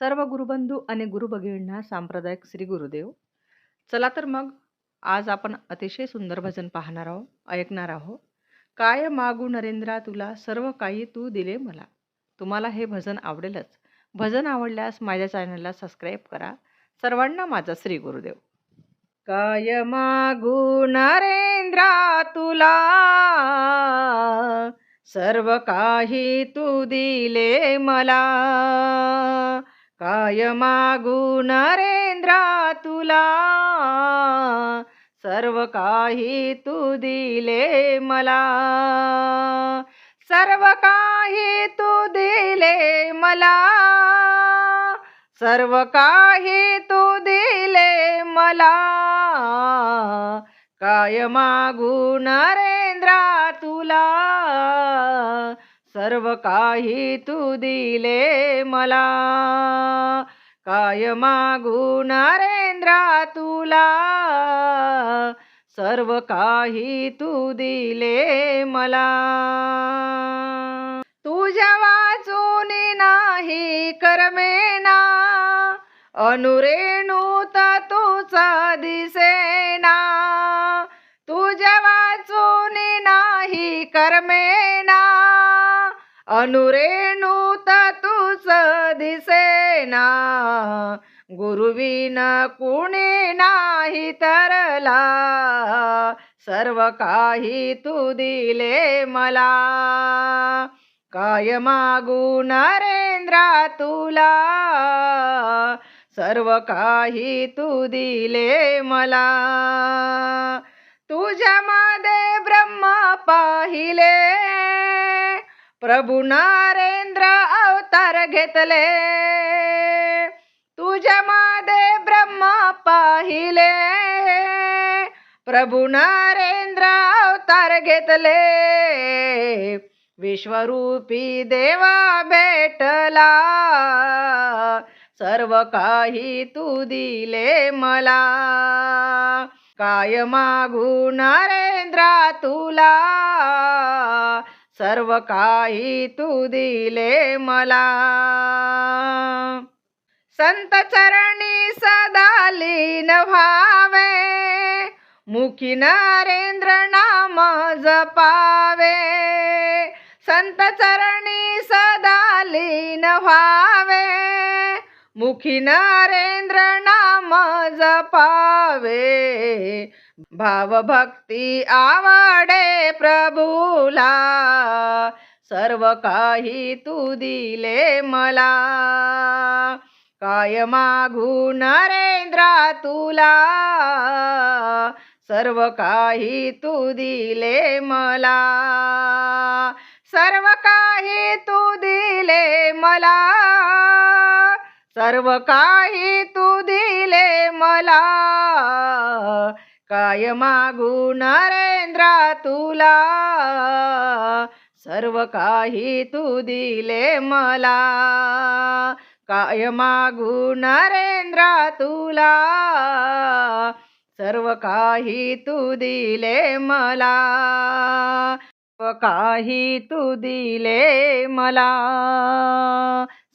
सर्व गुरुबंधू आणि गुरुभगिनींना सांप्रदायिक श्री गुरुदेव. चला तर मग आज आपण अतिशय सुंदर भजन पाहणार आहोत, ऐकणार आहोत. काय मागू नरेंद्रा तुला, सर्व काही तू दिले मला. तुम्हाला हे भजन आवडेलच. भजन आवडल्यास माझ्या चॅनलला सबस्क्राईब करा. सर्वांना माझा श्री गुरुदेव. काय मागू नरेंद्रा तुला, सर्व काही तू दिले मला. काय मागू नरेंद्रा तुला, सर्व काही तू दिले मला. सर्व काही तू दिले मला, सर्व काही तू दिले मला. काय मागू नरेंद्रा तुला, सर्व काही तू दिले मला. काय मागू नरेंद्रा तुला, सर्व काही तू दिले मला. तुझ्या वाचून नाही करमेना, अनुरेणूत तुझा दिसेना. तुझ्या वाचून नाही करमेना, अनुरेणूत तुझ दिसेना. गुरुविन कुणी नाही तरला, सर्व काही तू दिले मला. काय मागू नरेंद्रा तुला, सर्व काही तू दिले मला. तुझ्यामध्ये ब्रह्म पाहिले, प्रभू नरेंद्र अवतार घेतले. तुझ्यामध्ये ब्रह्म पाहिले, प्रभू नरेंद्र अवतार घेतले. विश्वरूपी देवा भेटला, सर्व काही तू दिले मला. काय मागू नरेंद्रा तुला, सर्व काही तू दिले मला. संत चरणी सदा लीन व्हावे, मुखी नरेंद्र नाम जपावे. संत चरणी सदा लीन व्हावे, मुखी नरेंद्र नाम जपावे. भाव भक्ती आवडे प्रभूला, सर्व काही तू दिले मला. काय मागू नरेंद्रा तुला, सर्व काही तू दिले मला. सर्व काही तू दिले मला, सर्व काही तू दिले मला. काय मागू नरेंद्रा तुला, सर्व काही तू दिले मला. काय मागू नरेंद्रा तुला, सर्व काही तू दिले मला. सर्व काही तू दिले मला,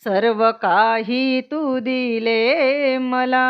सर्व काही तू दिले मला.